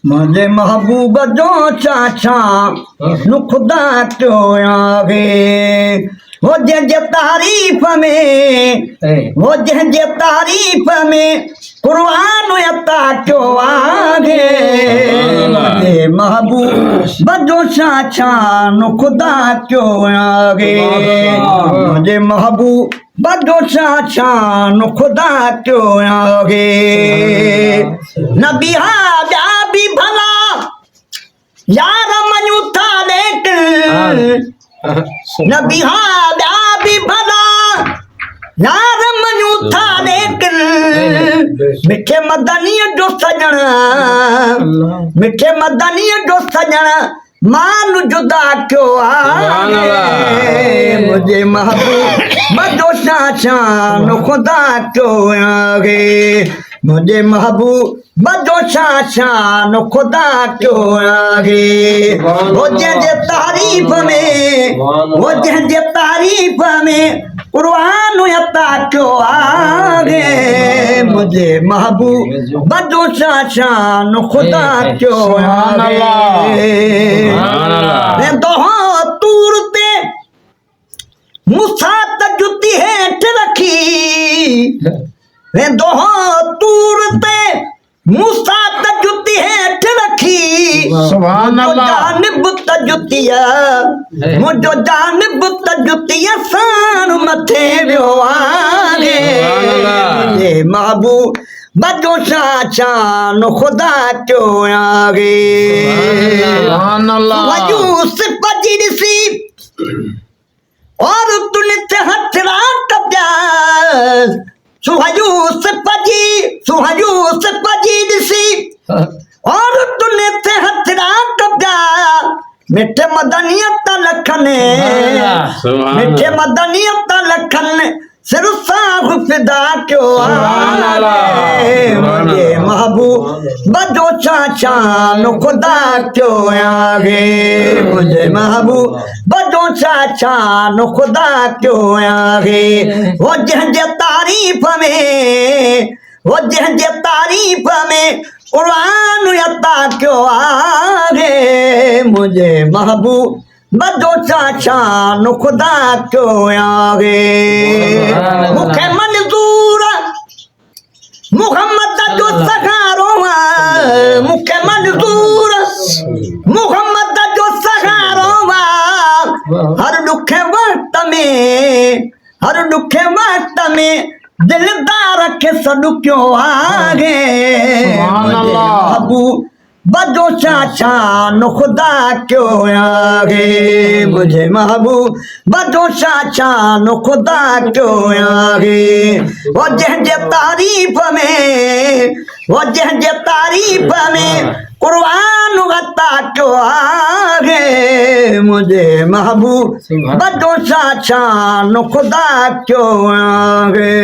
मुझे महबूब जो चाचा नु खुदा क्यों आगे वो जे तारीफ में वो जे तारीफ में कुर्बान अता क्यों आगे मुझे महबूब जो चाचा नु खुदा क्यों आगे मुझे महबूब बदो चाचा नु खुदा क्यों आगे नबी हा भी भला यार मनु था देख नबी हा भी भला यार मनु था देख मिठे मदनी जो सजन मिठे मदनी जो सजन मान जुदा क्यों आगे मुझे महबूब बदो चाचा नु खुदा क्यों आगे मुझे महबूब बदो चाचा नु खुदा क्यों आगे वो जे तारीफ में वो जे तारीफ में कुर्बान अता क्यों आगे मुझे महबूब बदो चाचा नु खुदा क्यों आगे दोहा तूरते मुसात जुती हेठ रखी दोहा तूरते मुसात जुती हेठ रखी जानिब तजुतिया मुझो जानिब तजुतिया सान मथे वियो आगे ये महबूब बदो चाचा नु खुदा क्यों आगे वजूस पजिरसी और तूने ते हथरा कब्जा सुहायूस पजी दिसी और तूने ते हथरा कब्जा मिठे मदनियत लखने मिठे मदनियत लखने सिर साफ फिदा क्यों आगे मुझे महबूब बदो चाचा नु खुदा क्यों आगे मुझे महबूब बदो चाचा नु खुदा क्यों आगे वो जे तारीफ में वो जे तारीफ में कुर्बान अता क्यों आगे मुझे महबूब बदो चाचा नु खुदा क्यों आगे मुखे मंजूर मोहम्मद जो सहारो मुखे मंजूर मोहम्मद जो सहारो हर दुखे वक्त में दिलदार के सदु क्यों आगे अबू बदो चाचा नु खुदा क्यों आगे मुझे महबूब बदो चाचा नु खुदा क्यों आगे वो जे तारीफ में वो जे तारीफ में कुर्बान अता क्यों आगे मुझे महबूब बदो चाचा नु खुदा क्यों आगे।